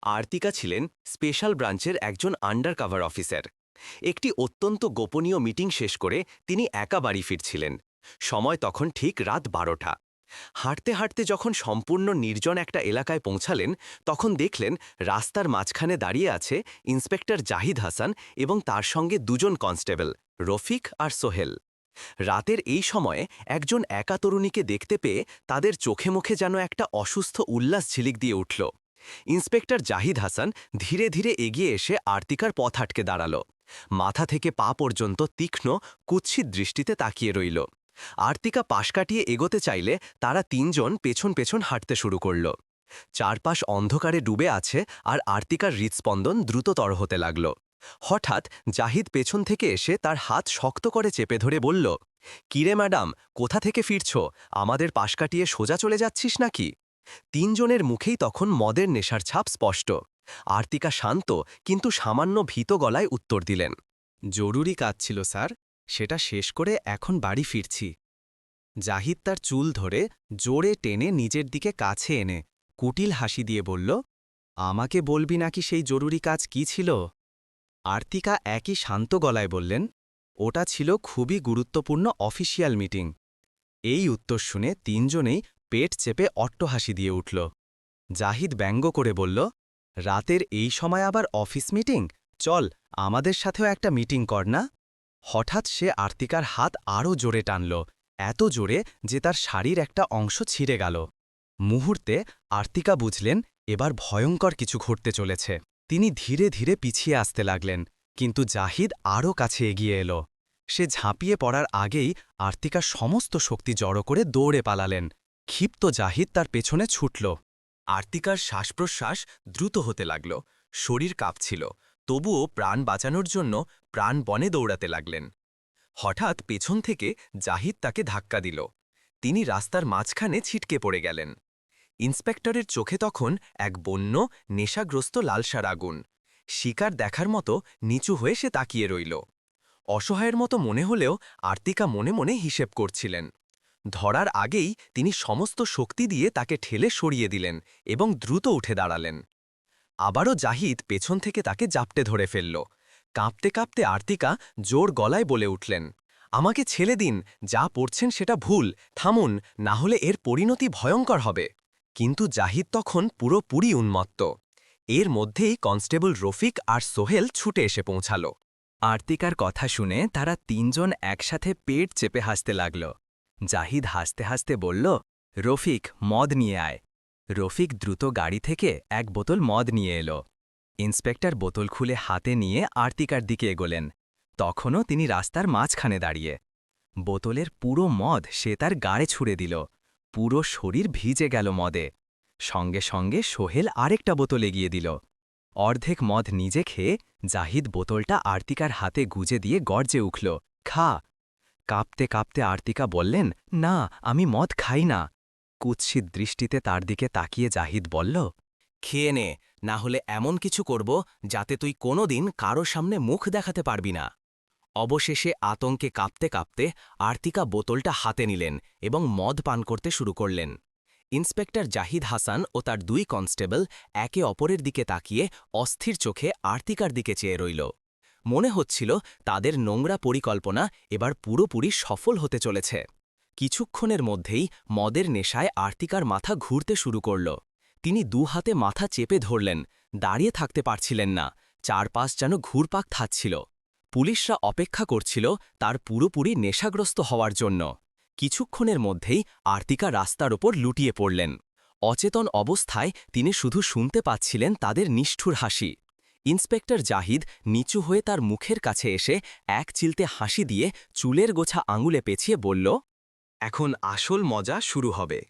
আর্তিকা ছিলেন স্পেশাল ব্রাঞ্চের একজন আন্ডারকভার অফিসার। একটি অত্যন্ত গোপনীয় মিটিং শেষ করে তিনি একা বাড়ি ফিরছিলেন। সময় তখন ঠিক রাত 12টা। হাঁটতে হাঁটতে যখন সম্পূর্ণ নির্জন একটা এলাকায় পৌঁছালেন, তখন দেখলেন রাস্তার মাঝখানে দাঁড়িয়ে আছে ইন্সপেক্টর জাহিদ হাসান এবং তার সঙ্গে দুজন কনস্টেবল, রফিক আর সোহেল। রাতের এই সময়ে একজন একা তরুণীকে দেখতে পেয়ে তাদের চোখে মুখে যেন একটা অসুস্থ উল্লাস ঝিলিক দিয়ে উঠল। ইন্সপেক্টর জাহিদ হাসান ধীরে ধীরে এগিয়ে এসে আর্তিকার পথ আটকে দাঁড়াল। মাথা থেকে পা পর্যন্ত তীক্ষ্ণ কুৎসিত দৃষ্টিতে তাকিয়ে রইল। আর্তিকা পাশ কাটিয়ে এগোতে চাইলে তারা তিনজন পেছন পেছন হাঁটতে শুরু করল। চারপাশ অন্ধকারে ডুবে আছে আর আর্তিকার হৃৎস্পন্দন দ্রুততর হতে লাগল। হঠাৎ জাহিদ পেছন থেকে এসে তার হাত শক্ত করে চেপে ধরে বলল, "কিরে ম্যাডাম, কোথা থেকে ফিরছ? আমাদের পাশ কাটিয়ে সোজা চলে যাচ্ছিস নাকি?" তিনজনের মুখেই তখন মদের নেশার ছাপ স্পষ্ট। আর্তিকা শান্ত কিন্তু সামান্য ভীত গলায় উত্তর দিলেন, "জরুরি কাজ ছিল স্যার, সেটা শেষ করে এখন বাড়ি ফিরছি।" জাহিদ তার চুল ধরে জোরে টেনে নিজের দিকে কাছে এনে কুটিল হাসি দিয়ে বলল, "আমাকে বলবি নাকি সেই জরুরি কাজ কি ছিল?" আর্তিকা একই শান্ত গলায় বললেন, "ওটা ছিল খুবই গুরুত্বপূর্ণ অফিসিয়াল মিটিং।" এই উত্তর শুনে তিনজনেই পেট চেপে অট্টহাসি দিয়ে উঠল। জাহিদ ব্যঙ্গ করে বলল, "রাতের এই সময় আবার অফিস মিটিং? চল, আমাদের সাথেও একটা মিটিং কর না?" হঠাৎ সে আর্তিকার হাত আরও জোরে টানল, এত জোরে যে তার শাড়ির একটা অংশ ছিঁড়ে গেল। মুহূর্তে আর্তিকা বুঝলেন এবার ভয়ঙ্কর কিছু ঘটতে চলেছে। তিনি ধীরে ধীরে পিছিয়ে আসতে লাগলেন, কিন্তু জাহিদ আরও কাছে এগিয়ে এলো। সে ঝাঁপিয়ে পড়ার আগেই আর্তিকা সমস্ত শক্তি জড়ো করে দৌড়ে পালালেন। ক্ষিপ্ত জাহিদ তার পেছনে ছুটল। আর্তিকার শ্বাসপ্রশ্বাস দ্রুত হতে লাগল, শরীর কাঁপছিল, তবুও প্রাণ বাঁচানোর জন্য প্রাণপণে দৌড়াতে লাগলেন। হঠাৎ পেছন থেকে জাহিদ তাকে ধাক্কা দিল। তিনি রাস্তার মাঝখানে ছিটকে পড়ে গেলেন। ইন্সপেক্টরের চোখে তখন এক বন্য নেশাগ্রস্ত লালসার আগুন। শিকার দেখার মতো নিচু হয়ে সে তাকিয়ে রইল। অসহায়ের মতো মনে হলেও আর্তিকা মনে মনে হিসেব করছিলেন। ধরার আগেই তিনি সমস্ত শক্তি দিয়ে তাকে ঠেলে সরিয়ে দিলেন এবং দ্রুত উঠে দাঁড়ালেন। আবারও জাহিদ পেছন থেকে তাকে জাপটে ধরে ফেলল। কাঁপতে কাঁপতে আর্তিকা জোর গলায় বলে উঠলেন, "আমাকে ছেড়ে দিন, যা পড়ছেন সেটা ভুল, থামুন, না হলে এর পরিণতি ভয়ঙ্কর হবে।" কিন্তু জাহিদ তখন পুরোপুরি উন্মত্ত। এর মধ্যেই কনস্টেবল রফিক আর সোহেল ছুটে এসে পৌঁছাল। আর্তিকার কথা শুনে তারা তিনজন একসাথে পেট চেপে হাসতে লাগল। জাহিদ হাসতে হাসতে বলল, "রফিক, মদ নিয়ে আয়।" রফিক দ্রুত গাড়ি থেকে এক বোতল মদ নিয়ে এলো। ইন্সপেক্টর বোতল খুলে হাতে নিয়ে আর্তিকার দিকে এগোলেন। তখনও তিনি রাস্তার মাঝখানে দাঁড়িয়ে। বোতলের পুরো মদ সে তার গাড়ে ছুঁড়ে দিল। পুরো শরীর ভিজে গেল মদে। সঙ্গে সঙ্গে সোহেল আরেকটা বোতল এগিয়ে দিল। অর্ধেক মদ নিজে খেয়ে জাহিদ বোতলটা আর্তিকার হাতে গুজে দিয়ে গর্জে উঠল, "খা।" কাঁপতে কাঁপতে আর্তিকা বললেন, "না, আমি মদ খাই না।" কুৎসিত দৃষ্টিতে তার দিকে তাকিয়ে জাহিদ বলল, "খেয়ে নে, না হলে এমন কিছু করব যাতে তুই কোনোদিন কারো সামনে মুখ দেখাতে পারবি না।" অবশেষে আতঙ্কে কাঁপতে কাঁপতে আর্তিকা বোতলটা হাতে নিলেন এবং মদ পান করতে শুরু করলেন। ইন্সপেক্টর জাহিদ হাসান ও তার দুই কনস্টেবল একে অপরের দিকে তাকিয়ে অস্থির চোখে আর্তিকার দিকে চেয়ে রইল। মনে হচ্ছিল তাদের নোংরা পরিকল্পনা এবার পুরোপুরি সফল হতে চলেছে। কিছুক্ষণের মধ্যেই মদের নেশায় আর্তিকার মাথা ঘুরতে শুরু করল। তিনি দু হাতে মাথা চেপে ধরলেন, দাঁড়িয়ে থাকতে পারছিলেন না, চারপাশ যেন ঘুরপাক খাচ্ছিল। পুলিশরা অপেক্ষা করছিল তার পুরোপুরি নেশাগ্রস্ত হওয়ার জন্য। কিছুক্ষণের মধ্যেই আর্তিকা রাস্তার ওপর লুটিয়ে পড়লেন। অচেতন অবস্থায় তিনি শুধু শুনতে পাচ্ছিলেন তাদের নিষ্ঠুর হাসি। ইন্সপেক্টর জাহিদ নিচু হয়ে তার মুখের কাছে এসে এক চিলতে হাসি দিয়ে চুলের গোছা আঙুলে পেঁচিয়ে বলল, "এখন আসল মজা শুরু হবে।"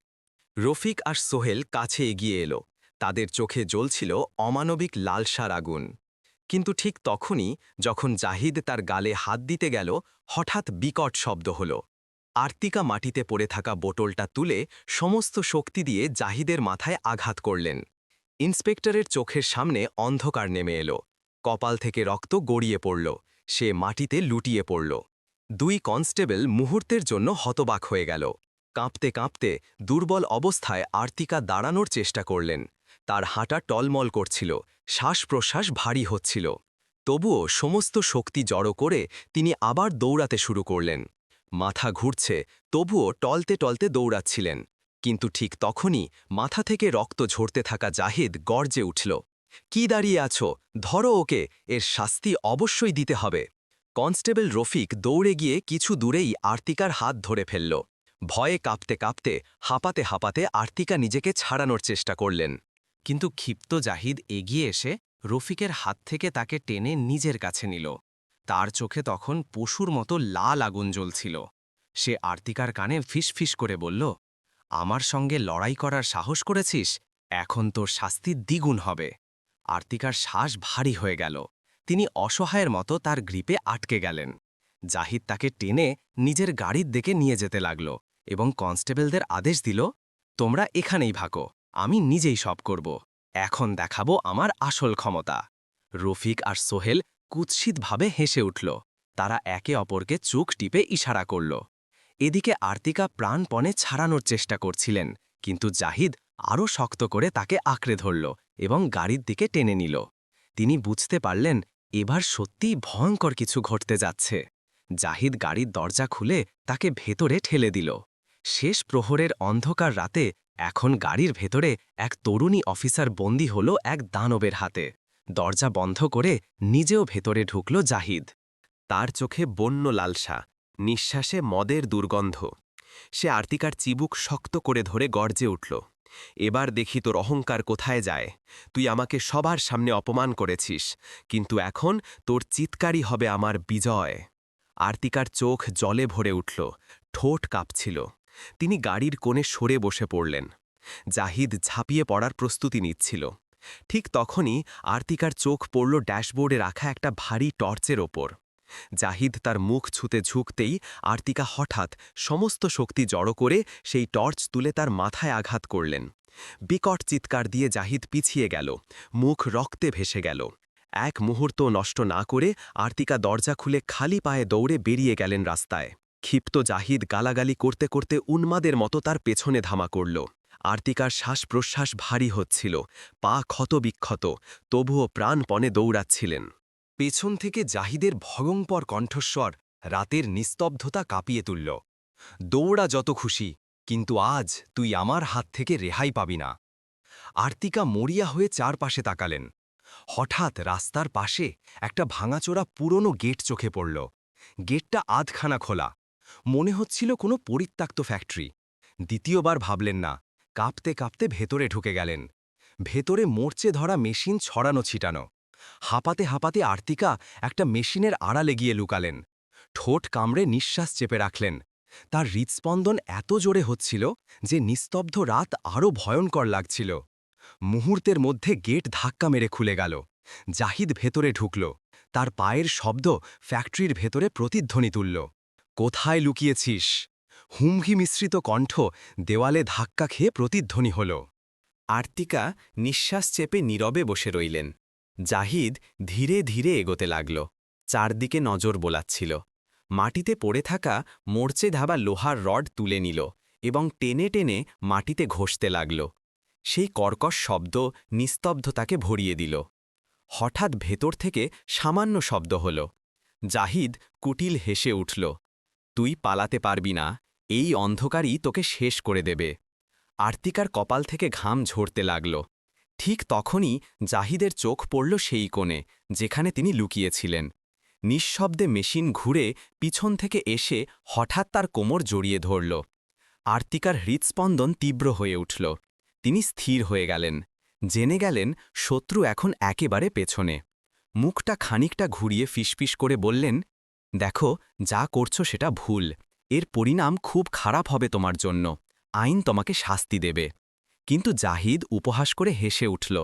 রফিক আর সোহেল কাছে এগিয়ে এলো। তাদের চোখে জ্বলছিল অমানবিক লালসার আগুন। কিন্তু ঠিক তখনই যখন জাহিদ তার গালে হাত দিতে গেল, হঠাৎ বিকট শব্দ হল। আর্তিকা মাটিতে পড়ে থাকা বোতলটা তুলে সমস্ত শক্তি দিয়ে জাহিদের মাথায় আঘাত করলেন। ইন্সপেক্টরের চোখের সামনে অন্ধকার নেমে এলো। কপাল থেকে রক্ত গড়িয়ে পড়ল। সে মাটিতে লুটিয়ে পড়ল। দুই কনস্টেবল মুহূর্তের জন্য হতবাক হয়ে গেল। কাঁপতে কাঁপতে দুর্বল অবস্থায় আর্তিকা দাঁড়ানোর চেষ্টা করলেন। তার হাঁটা টলমল করছিল, শ্বাস-প্রশ্বাস ভারী হচ্ছিল। তবুও সমস্ত শক্তি জড়ো করে তিনি আবার দৌড়াতে শুরু করলেন। মাথা ঘুরছে, তবুও টলতে টলতে দৌড়াচ্ছিলেন। কিন্তু ঠিক তখনই মাথা থেকে রক্ত ঝরতে থাকা জাহিদ গর্জে উঠল। কি দাঁড়িয়ে আছো? ধরো ওকে, এর শাস্তি অবশ্যই দিতে হবে। কনস্টেবল রফিক দৌড়ে গিয়ে কিছু দূরেই আর্তিকার হাত ধরে ফেলল। ভয়ে কাঁপতে কাঁপতে, হাঁপাতে হাঁপাতে আর্তিকা নিজেকে ছাড়ানোর চেষ্টা করলেন। কিন্তু ক্ষিপ্ত জাহিদ এগিয়ে এসে রফিকের হাত থেকে তাকে টেনে নিজের কাছে নিল। তার চোখে তখন পশুর মতো লাল আগুন জ্বলছিল। সে আর্তিকার কানে ফিসফিস করে বলল, আমার সঙ্গে লড়াই করার সাহস করেছিস? এখন তোর শাস্তি দ্বিগুণ হবে। আর্তিকার শ্বাস ভারী হয়ে গেল। তিনি অসহায়ের মতো তার গ্রিপে আটকে গেলেন। জাহিদ তাকে টেনে নিজের গাড়ির দিকে নিয়ে যেতে লাগল এবং কনস্টেবলদের আদেশ দিল, তোমরা এখানেই ভাগো, আমি নিজেই সব করব। এখন দেখাবো আমার আসল ক্ষমতা। রফিক আর সোহেল কুৎসিতভাবে হেসে উঠল। তারা একে অপরকে চোখ টিপে ইশারা করল। এদিকে আর্তিকা প্রাণপণে ছাড়ানোর চেষ্টা করছিলেন, কিন্তু জাহিদ আরও শক্ত করে তাকে আঁকড়ে ধরল এবং গাড়ির দিকে টেনে নিল। তিনি বুঝতে পারলেন এবার সত্যিই ভয়ঙ্কর কিছু ঘটতে যাচ্ছে। জাহিদ গাড়ির দরজা খুলে তাকে ভেতরে ঠেলে দিল। শেষ প্রহরের অন্ধকার রাতে এখন গাড়ির ভেতরে এক তরুণী অফিসার বন্দী হল এক দানবের হাতে। দরজা বন্ধ করে নিজেও ভেতরে ঢুকল জাহিদ। তার চোখে বন্য লালসা, নিঃশ্বাসে মদের দুর্গন্ধ। সে আর্তিকার চিবুক শক্ত করে ধরে গর্জে উঠল, এবার দেখি তোর অহংকার কোথায় যায়। তুই আমাকে সবার সামনে অপমান করেছিস, কিন্তু এখন তোর চিৎকারই হবে আমার বিজয়। আর্তিকার চোখ জলে ভরে উঠল, ঠোঁট কাঁপছিল। তিনি গাড়ির কোণে সরে বসে পড়লেন। জাহিদ ঝাঁপিয়ে পড়ার প্রস্তুতি নিচ্ছিল। ঠিক তখনই আর্তিকার চোখ পড়ল ড্যাশবোর্ডে রাখা একটা ভারী টর্চের ওপর। জাহিদ তার মুখ ছুতে ঝুঁকতেই আর্তিকা হঠাৎ সমস্ত শক্তি জড়ো করে সেই টর্চ তুলে তার মাথায় আঘাত করলেন। বিকট চিৎকার দিয়ে জাহিদ পিছিয়ে গেল, মুখ রক্তে ভেসে গেল। এক মুহূর্ত নষ্ট না করে আর্তিকা দরজা খুলে খালি পায়ে দৌড়ে বেরিয়ে গেলেন রাস্তায়। ক্ষিপ্ত জাহিদ গালাগালি করতে করতে উন্মাদের মতো তার পেছনে ধামা করল। আর্তিকার শ্বাস-প্রশ্বাস ভারী হচ্ছিল, পা ক্ষতবিক্ষত, তবুও প্রাণপণে দৌড়াচ্ছিলেন। পেছন থেকে জাহিদের ভয়ঙ্কর কণ্ঠস্বর রাতের নিস্তব্ধতা কাঁপিয়ে তুলল। দৌড়া যত খুশি, কিন্তু আজ তুই আমার হাত থেকে রেহাই পাবি না। আর্তিকা মরিয়া হয়ে চারপাশে তাকালেন। হঠাৎ রাস্তার পাশে একটা ভাঙাচোরা পুরনো গেট চোখে পড়ল। গেটটা আধখানা খোলা, মনে হচ্ছিল কোনো পরিত্যক্ত ফ্যাক্টরি। দ্বিতীয়বার ভাবলেন না, কাঁপতে কাঁপতে ভেতরে ঢুকে গেলেন। ভেতরে মরচে ধরা মেশিন ছড়ানো ছিটানো। হাঁপাতে হাঁপাতে আর্তিকা একটা মেশিনের আড়ালে গিয়ে লুকালেন। ঠোঁট কামড়ে নিঃশ্বাস চেপে রাখলেন। তার হৃৎস্পন্দন এত জোরে হচ্ছিল যে নিস্তব্ধ রাত আরও ভয়ঙ্কর লাগছিল। মুহূর্তের মধ্যে গেট ধাক্কা মেরে খুলে গেল। জাহিদ ভেতরে ঢুকল। তার পায়ের শব্দ ফ্যাক্টরির ভেতরে প্রতিধ্বনি তুলল। কোথায় লুকিয়েছিস? হুমকি মিশ্রিত কণ্ঠ দেওয়ালে ধাক্কা খেয়ে প্রতিধ্বনি হল। আর্তিকা নিঃশ্বাস চেপে নীরবে বসে রইলেন। জাহিদ ধীরে ধীরে এগোতে লাগল। চারদিকে নজর বোলাচ্ছিল। মাটিতে পড়ে থাকা মরচে ধাবা লোহার রড তুলে নিল এবং টেনে টেনে মাটিতে ঘষতে লাগল। সেই কর্কশ শব্দ নিস্তব্ধতাকে ভরিয়ে দিল। হঠাৎ ভেতর থেকে সামান্য শব্দ হল। জাহিদ কুটিল হেসে উঠল। তুই পালাতে পারবি না, এই অন্ধকারই তোকে শেষ করে দেবে। আর্তিকার কপাল থেকে ঘাম ঝরতে লাগল। ঠিক তখনই জাহিদের চোখ পড়ল সেই কোণে, যেখানে তিনি লুকিয়েছিলেন। নিঃশব্দে মেশিন ঘুরে পিছন থেকে এসে হঠাৎ তার কোমর জড়িয়ে ধরল। আর্তিকার হৃৎস্পন্দন তীব্র হয়ে উঠল। তিনি স্থির হয়ে গেলেন, জেনে গেলেন শত্রু এখন একেবারে পেছনে। মুখটা খানিকটা ঘুরিয়ে ফিসফিস করে বললেন, দেখো, যা করছো সেটা ভুল। এর পরিণাম খুব খারাপ হবে তোমার জন্য। আইন তোমাকে শাস্তি দেবে। কিন্তু জাহিদ উপহাস করে হেসে উঠল।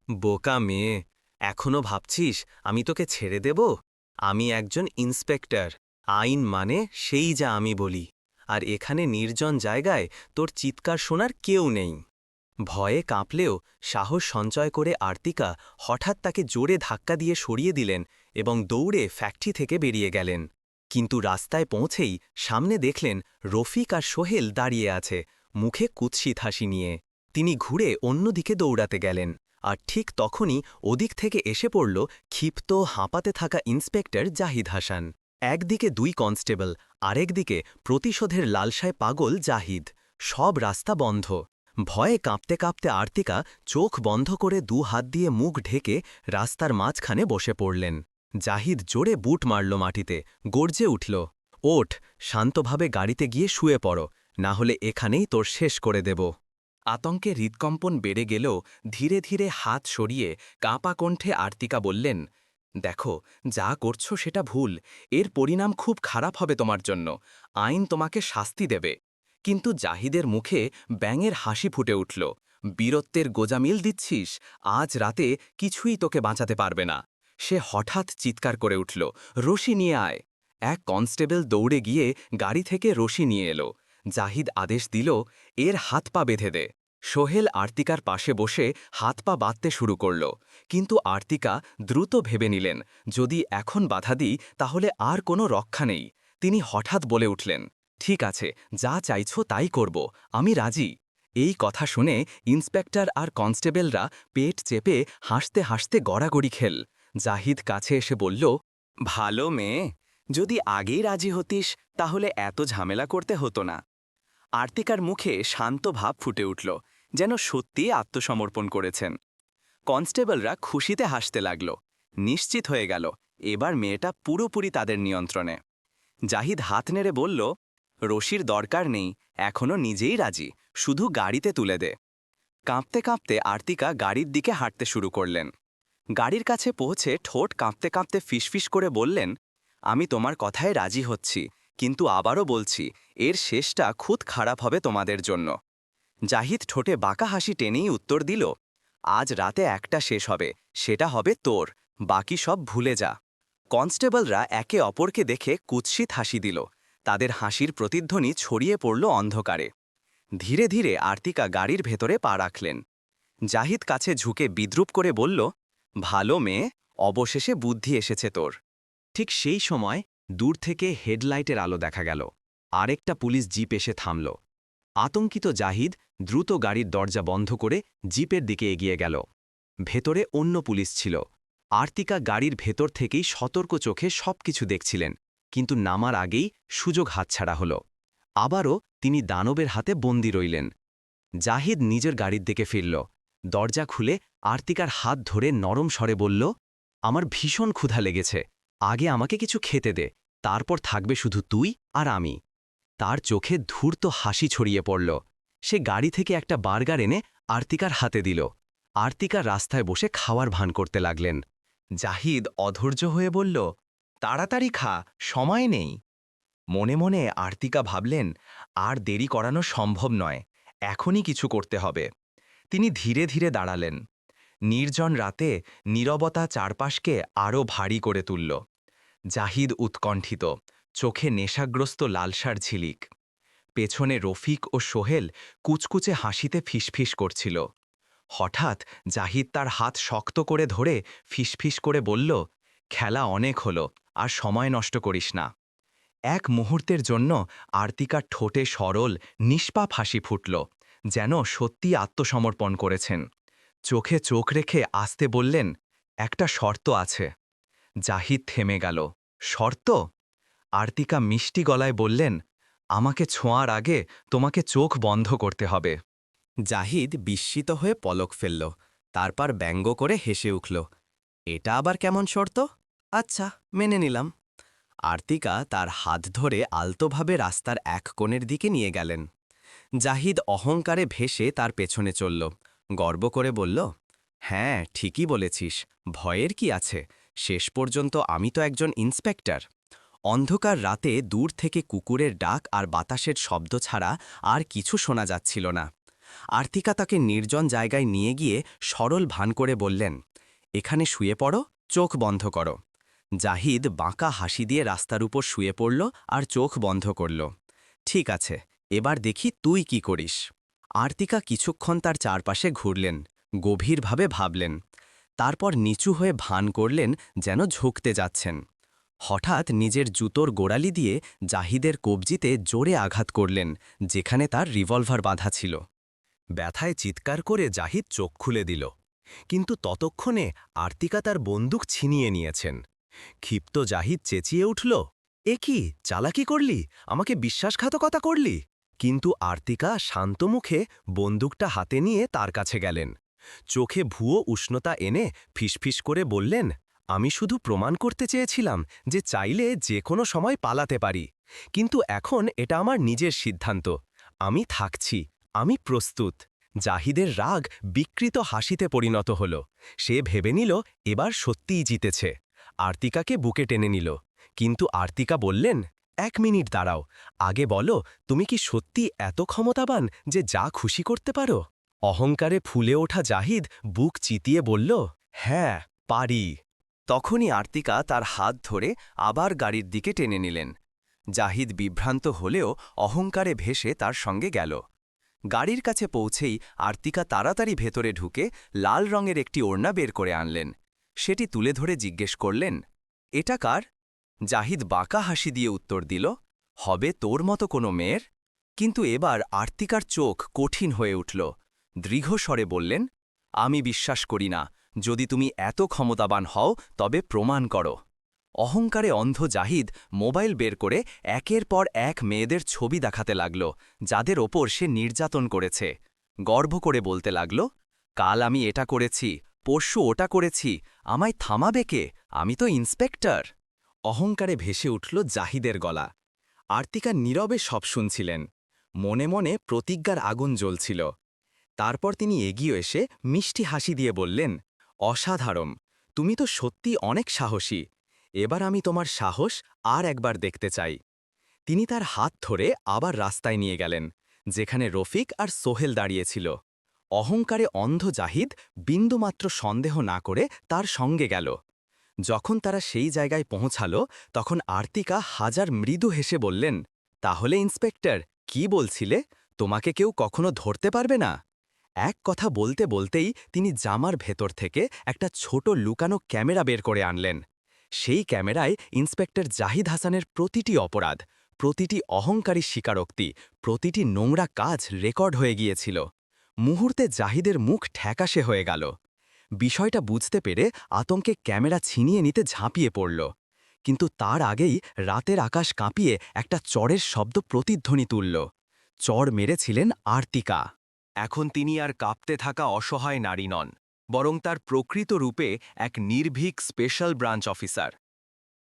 বোকা মেয়ে, এখনো ভাবছিস আমি তোকে ছেড়ে দেব? আমি একজন ইন্সপেক্টর। আইন মানে সেই যা আমি বলি। আর এখানে নির্জন জায়গায় তোর চিৎকার শোনার কেউ নেই। ভয়ে কাঁপলেও সাহস সঞ্চয় করে আর্তিকা হঠাৎ তাকে জোরে ধাক্কা দিয়ে সরিয়ে দিলেন এবং দৌড়ে ফ্যাক্টরি থেকে বেরিয়ে গেলেন। কিন্তু রাস্তায় পৌঁছেই সামনে দেখলেন রফিক আর সোহেল দাঁড়িয়ে আছে, মুখে কুৎসিত হাসি নিয়ে। তিনি ঘুরে অন্যদিকে দৌড়াতে গেলেন, আর ঠিক তখনই ওদিক থেকে এসে পড়ল ক্ষিপ্ত হাঁপাতে থাকা ইন্সপেক্টর জাহিদ হাসান। একদিকে 2 কনস্টেবল, আরেকদিকে প্রতিশোধের লালসায় পাগল জাহিদ। সব রাস্তা বন্ধ। ভয়ে কাঁপতে কাঁপতে আর্তিকা চোখ বন্ধ করে 2 হাত দিয়ে মুখ ঢেকে রাস্তার মাঝখানে বসে পড়লেন। জাহিদ জোরে বুট মারল মাটিতে, গর্জে উঠল, ওঠ, শান্তভাবে গাড়িতে গিয়ে শুয়ে পড়ো, না হলে এখানেই তোর শেষ করে দেব। আতঙ্কে হৃদকম্পন বেড়ে গেলেও ধীরে ধীরে হাত সরিয়ে কাঁপা কণ্ঠে আর্তিকা বললেন, দেখো, যা করছো সেটা ভুল, এর পরিণাম খুব খারাপ হবে তোমার জন্য, আইন তোমাকে শাস্তি দেবে। কিন্তু জাহিদের মুখে ব্যাঙের হাসি ফুটে উঠল। বীরত্বের গোজামিল দিচ্ছিস? আজ রাতে কিছুই তোকে বাঁচাতে পারবে না। সে হঠাৎ চিৎকার করে উঠল, রশি নিয়ে আয়। এক কনস্টেবল দৌড়ে গিয়ে গাড়ি থেকে রশি নিয়ে এলো। জাহিদ আদেশ দিল, এর হাত পা বেঁধে দে। সোহেল আর্তিকার পাশে বসে হাত পা বাঁধতে শুরু করল, কিন্তু আর্তিকা দ্রুত ভেবে নিলেন, যদি এখন বাধা দিই তাহলে আর কোনো রক্ষা নেই। তিনি হঠাৎ বলে উঠলেন, ঠিক আছে, যা চাইছো তাই করব, আমি রাজি। এই কথা শুনে ইন্সপেক্টর আর কনস্টেবলরা পেট চেপে হাসতে হাসতে গড়াগড়ি খেল। জাহিদ কাছে এসে বলল, ভালো মেয়ে, যদি আগেই রাজি হতিস তাহলে এত ঝামেলা করতে হতো না। আর্তিকার মুখে শান্ত ভাব ফুটে উঠল, যেন সত্যি আত্মসমর্পণ করেছেন। কনস্টেবলরা খুশিতে হাসতে লাগল। নিশ্চিত হয়ে গেল, এবার মেয়েটা পুরোপুরি তাদের নিয়ন্ত্রণে। জাহিদ হাত নেড়ে বলল, রশির দরকার নেই, এখনো নিজেই রাজি, শুধু গাড়িতে তুলে দে। কাঁপতে কাঁপতে আর্তিকা গাড়ির দিকে হাঁটতে শুরু করলেন। গাড়ির কাছে পৌঁছে ঠোঁট কাঁপতে কাঁপতে ফিসফিস করে বললেন, আমি তোমার কথায় রাজি হচ্ছি, কিন্তু আবারও বলছি, এর শেষটা খুব খারাপ হবে তোমাদের জন্য। জাহিদ ঠোঁটে বাঁকা হাসি টেনেই উত্তর দিল, আজ রাতে একটা শেষ হবে, সেটা হবে তোর, বাকি সব ভুলে যা। কনস্টেবলরা একে অপরকে দেখে কুৎসিত হাসি দিল। তাদের হাসির প্রতিধ্বনি ছড়িয়ে পড়ল অন্ধকারে। ধীরে ধীরে আর্তিকা গাড়ির ভেতরে পা রাখলেন। জাহিদ কাছে ঝুঁকে বিদ্রুপ করে বলল, ভালো মেয়ে, অবশেষে বুদ্ধি এসেছে তোর। ঠিক সেই সময় দূর থেকে হেডলাইটের আলো দেখা গেল। আরেকটা পুলিশ জিপ এসে থামল। আতঙ্কিত জাহিদ দ্রুত গাড়ির দরজা বন্ধ করে জিপের দিকে এগিয়ে গেল। ভেতরে অন্য পুলিশ ছিল। আর্তিকা গাড়ির ভেতর থেকেই সতর্ক চোখে সবকিছু দেখছিলেন, কিন্তু নামার আগেই সুযোগ হাতছাড়া হল। আবারও তিনি দানবের হাতে বন্দী রইলেন। জাহিদ নিজের গাড়ির দিকে ফিরল। দরজা খুলে আর্তিকার হাত ধরে নরম স্বরে বলল, আমার ভীষণ ক্ষুধা লেগেছে, আগে আমাকে কিছু খেতে দে, তারপর থাকবে শুধু তুই আর আমি। তার চোখে ধূর্ত হাসি ছড়িয়ে পড়ল। সে গাড়ি থেকে একটা বার্গার এনে আর্তিকার হাতে দিল। আর্তিকা রাস্তায় বসে খাওয়ার ভান করতে লাগলেন। জাহিদ অধৈর্য হয়ে বলল, তাড়াতাড়ি খা, সময় নেই। মনে মনে আর্তিকা ভাবলেন, আর দেরি করানো সম্ভব নয়, এখনই কিছু করতে হবে। তিনি ধীরে ধীরে দাঁড়ালেন। নির্জন রাতে নীরবতা চারপাশকে আরও ভারী করে তুলল। জাহিদ উৎকণ্ঠিত, চোখে নেশাগ্রস্ত লালসার ঝিলিক। পেছনে রফিক ও সোহেল কুচকুচে হাসিতে ফিসফিস করছিল। হঠাৎ জাহিদ তার হাত শক্ত করে ধরে ফিসফিস করে বলল, খেলা অনেক হলো, আর সময় নষ্ট করিস না। এক মুহূর্তের জন্য আর্তিকার ঠোঁটে সরল নিষ্পাপ হাসি ফুটল, যেন সত্যি আত্মসমর্পণ করেছেন। চোখে চোখ রেখে আস্তে বললেন, একটা শর্ত আছে। জাহিদ থেমে গেল। শর্ত? আর্তিকা মিষ্টি গলায় বললেন, আমাকে ছোঁয়ার আগে তোমাকে চোখ বন্ধ করতে হবে। জাহিদ বিস্মিত হয়ে পলক ফেলল, তারপর ব্যঙ্গ করে হেসে উঠল, এটা আবার কেমন শর্ত? আচ্ছা, মেনে নিলাম। আর্তিকা তার হাত ধরে আলতোভাবে রাস্তার এক কোণের দিকে নিয়ে গেলেন। জাহিদ অহংকারে ভেসে তার পেছনে চলল, গর্ব করে বলল, হ্যাঁ, ঠিকই বলেছিস, ভয়ের কি আছে, শেষ পর্যন্ত আমি তো একজন ইন্সপেক্টর। অন্ধকার রাতে দূর থেকে কুকুরের ডাক আর বাতাসের শব্দ ছাড়া আর কিছু শোনা যাচ্ছিল না। আর্তিকা তাকে নির্জন জায়গায় নিয়ে গিয়ে সরল ভান করে বললেন, এখানে শুয়ে পড়ো, চোখ বন্ধ করো। জাহিদ বাঁকা হাসি দিয়ে রাস্তার উপর শুয়ে পড়ল আর চোখ বন্ধ করল। ঠিক আছে, এবার দেখি তুই কি করিস। আর্তিকা কিছুক্ষণ তার চারপাশে ঘুরলেন, গভীরভাবে ভাবলেন। তারপর নিচু হয়ে ভান করলেন যেন ঝুঁকতে যাচ্ছেন। হঠাৎ নিজের জুতোর গোড়ালি দিয়ে জাহিদের কবজিতে জোরে আঘাত করলেন, যেখানে তার রিভলভার বাঁধা ছিল। ব্যথায় চিৎকার করে জাহিদ চোখ খুলে দিল, কিন্তু ততক্ষণে আর্তিকা তার বন্দুক ছিনিয়ে নিয়েছেন। ক্ষিপ্ত জাহিদ চেঁচিয়ে উঠল, এ কি চালাকি করলি, আমাকে বিশ্বাসঘাতকতা করলি? কিন্তু আর্তিকা শান্ত মুখে বন্দুকটা হাতে নিয়ে তার কাছে গেলেন। চোখে ভুয়ো উষ্ণতা এনে ফিসফিস করে বললেন, আমি শুধু প্রমাণ করতে চেয়েছিলাম যে চাইলে যে কোনো সময় পালাতে পারি, কিন্তু এখন এটা আমার নিজের সিদ্ধান্ত। আমি থাকছি, আমি প্রস্তুত। জাহিদের রাগ বিকৃত হাসিতে পরিণত হল। সে ভেবে নিল এবার সত্যিই জিতেছে। আর্তিকাকে বুকে টেনে নিল, কিন্তু আর্তিকা বললেন, 1 মিনিট দাঁড়াও, আগে বলো তুমি কি সত্যি এত ক্ষমতাবান যে যা খুশি করতে পারো? অহংকারে ফুলে ওঠা জাহিদ বুক চিতিয়ে বলল, হ্যাঁ, পারি। তখনই আর্তিকা তার হাত ধরে আবার গাড়ির দিকে টেনে নিলেন। জাহিদ বিভ্রান্ত হলেও অহংকারে ভেসে তার সঙ্গে গেল। গাড়ির কাছে পৌঁছেই আর্তিকা তাড়াতাড়ি ভেতরে ঢুকে লাল রঙের একটি ওড়না বের করে আনলেন। সেটি তুলে ধরে জিজ্ঞেস করলেন, এটা কার? জাহিদ বাঁকা হাসি দিয়ে উত্তর দিল, হবে তোর মতো কোনো মেয়ের? কিন্তু এবার আর্তিকার চোখ কঠিন হয়ে উঠল। দৃঢ়স্বরে বললেন, আমি বিশ্বাস করি না। যদি তুমি এত ক্ষমতাবান হও তবে প্রমাণ করো। অহংকারে অন্ধ জাহিদ মোবাইল বের করে একের পর এক মেয়েদের ছবি দেখাতে লাগল, যাদের ওপর সে নির্যাতন করেছে। গর্ব করে বলতে লাগল, কাল আমি এটা করেছি, পরশু ওটা করেছি, আমায় থামাবে কে? আমি তো ইন্সপেক্টর। অহংকারে ভেসে উঠল জাহিদের গলা। আর্তিকা নীরবে সব শুনছিলেন। মনে মনে প্রতিজ্ঞার আগুন জ্বলছিল। তারপর তিনি এগিয়ে এসে মিষ্টি হাসি দিয়ে বললেন, অসাধারণ, তুমি তো সত্যি অনেক সাহসী। এবার আমি তোমার সাহস আর একবার দেখতে চাই। তিনি তার হাত ধরে আবার রাস্তায় নিয়ে গেলেন, যেখানে রফিক আর সোহেল দাঁড়িয়েছিল। অহংকারে অন্ধ জাহিদ বিন্দুমাত্র সন্দেহ না করে তার সঙ্গে গেল। যখন তারা সেই জায়গায় পৌঁছাল, তখন আর্তিকা হাজার মৃদু হেসে বললেন, তাহলে ইন্সপেক্টর, কি বলছিলে, তোমাকে কেউ কখনো ধরতে পারবে না? এক কথা বলতে বলতেই তিনি জামার ভেতর থেকে একটা ছোট লুকানো ক্যামেরা বের করে আনলেন। সেই ক্যামেরায় ইন্সপেক্টর জাহিদ হাসানের প্রতিটি অপরাধ, প্রতিটি অহংকারী স্বীকারোক্তি, প্রতিটি নোংরা কাজ রেকর্ড হয়ে গিয়েছিল। মুহূর্তে জাহিদের মুখ ঠ্যাকাশে হয়ে গেল। বিষয়টা বুঝতে পেরে আতঙ্কে ক্যামেরা ছিনিয়ে নিতে ঝাঁপিয়ে পড়ল। কিন্তু তার আগেই রাতের আকাশ কাঁপিয়ে একটা চড়ের শব্দ প্রতিধ্বনি তুলল। চড় মেরেছিলেন আর্তিকা। এখন তিনি আর কাঁপতে থাকা অসহায় নারী নন, বরং তার প্রকৃত রূপে এক নির্ভীক স্পেশাল ব্রাঞ্চ অফিসার।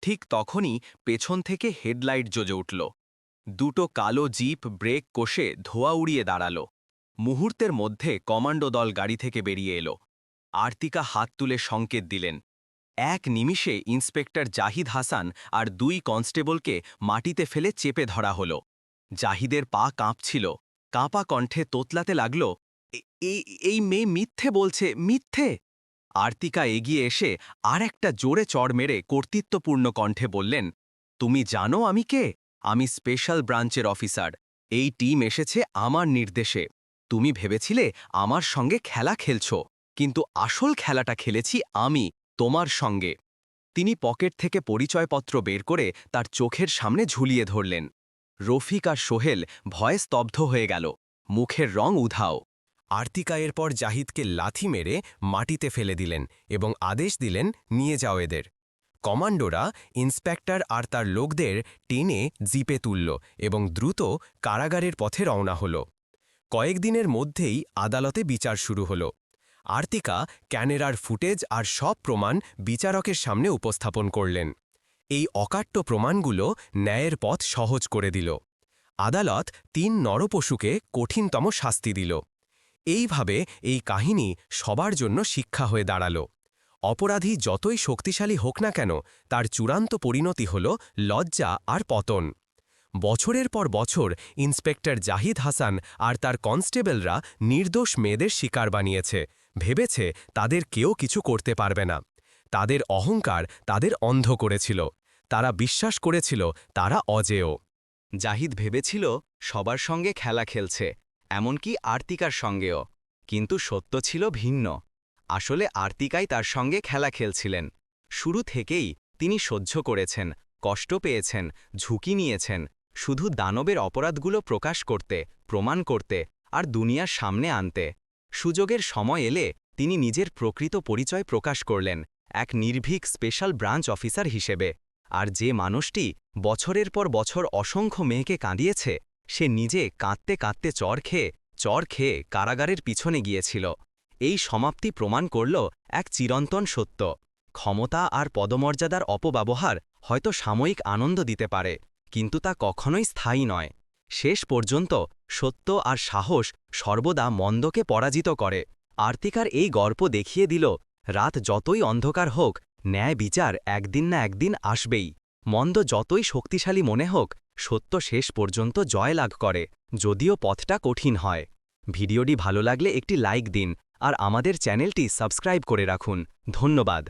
ঠিক তখনই পেছন থেকে হেডলাইট জ্বলে উঠল। দুটো কালো জিপ ব্রেক কষে ধোঁয়া উড়িয়ে দাঁড়াল। মুহূর্তের মধ্যে কমান্ডো দল গাড়ি থেকে বেরিয়ে এলো। আর্তিকা হাত তুলে সংকেত দিলেন। এক নিমিষে ইন্সপেক্টর জাহিদ হাসান আর 2 কনস্টেবলকে মাটিতে ফেলে চেপে ধরা হল। জাহিদের পা কাঁপছিল, কাঁপা কণ্ঠে তোতলাতে লাগল, এই মেয়ে মিথ্যে বলছে, মিথ্যে। আর্তিকা এগিয়ে এসে আর একটা জোরে চড় মেরে কর্তৃত্বপূর্ণ কণ্ঠে বললেন, তুমি জানো আমি কে? আমি স্পেশাল ব্রাঞ্চের অফিসার। এই টিম এসেছে আমার নির্দেশে। তুমি ভেবেছিলে আমার সঙ্গে খেলা খেলছ, কিন্তু আসল খেলাটা খেলেছি আমি, তোমার সঙ্গে। তিনি পকেট থেকে পরিচয়পত্র বের করে তার চোখের সামনে ঝুলিয়ে ধরলেন। রফিক আর সোহেল ভয়ে স্তব্ধ হয়ে গেল, মুখের রং উধাও। আর্তিকা এরপর জাহিদকে লাথি মেরে মাটিতে ফেলে দিলেন এবং আদেশ দিলেন, নিয়ে যাও এদের। কমান্ডোরা ইন্সপেক্টর আর তার লোকদের টেনে জিপে তুলল এবং দ্রুত কারাগারের পথে রওনা হল। কয়েকদিনের মধ্যেই আদালতে বিচার শুরু হল। আর্তিকা ক্যামেরার ফুটেজ আর সব প্রমাণ বিচারকের সামনে উপস্থাপন করলেন। এই অকাট্য প্রমাণগুলো ন্যায়ের পথ সহজ করে দিল। আদালত 3 নরপশুকে কঠিনতম শাস্তি দিল। এইভাবে এই কাহিনী সবার জন্য শিক্ষা হয়ে দাঁড়াল। অপরাধী যতই শক্তিশালী হোক না কেন, তার চূড়ান্ত পরিণতি হল লজ্জা আর পতন। বছরের পর বছর ইন্সপেক্টর জাহিদ হাসান আর তার কনস্টেবলরা নির্দোষ মেয়েদের শিকার বানিয়েছে, ভেবেছে তাদের কেউ কিছু করতে পারবে না। তাদের অহংকার তাদের অন্ধ করেছিল। তারা বিশ্বাস করেছিল তারা অজেয়। জাহিদ ভেবেছিল সবার সঙ্গে খেলা খেলছে, এমনকি আর্তিকার সঙ্গেও। কিন্তু সত্য ছিল ভিন্ন। আসলে আর্তিকাই তার সঙ্গে খেলা খেলছিলেন। শুরু থেকেই তিনি সহ্য করেছেন, কষ্ট পেয়েছেন, ঝুঁকি নিয়েছেন, শুধু দানবের অপরাধগুলো প্রকাশ করতে, প্রমাণ করতে আর দুনিয়ার সামনে আনতে। সুযোগের সময় এলে তিনি নিজের প্রকৃত পরিচয় প্রকাশ করলেন, এক নির্ভীক স্পেশাল ব্রাঞ্চ অফিসার হিসেবে। আর যে মানুষটি বছরের পর বছর অসংখ্য মেয়েকে কাঁদিয়েছে, সে নিজে কাঁদতে কাঁদতে চর খেয়ে কারাগারের পিছনে গিয়েছিল। এই সমাপ্তি প্রমাণ করল এক চিরন্তন সত্য: ক্ষমতা আর পদমর্যাদার অপব্যবহার হয়তো সাময়িক আনন্দ দিতে পারে, কিন্তু তা কখনোই স্থায়ী নয়। শেষ পর্যন্ত সত্য আর সাহস সর্বদা মন্দকে পরাজিত করে। আর্তিকার এই গল্প দেখিয়ে দিল, রাত যতই অন্ধকার হোক, ন্যায় বিচার একদিন না একদিন আসবেই। মন্দ যতই শক্তিশালী মনে হোক, সত্য শেষ পর্যন্ত জয়লাভ করে, যদিও পথটা কঠিন হয়। ভিডিওটি ভালো লাগলে একটি লাইক দিন আর আমাদের চ্যানেলটি সাবস্ক্রাইব করে রাখুন। ধন্যবাদ।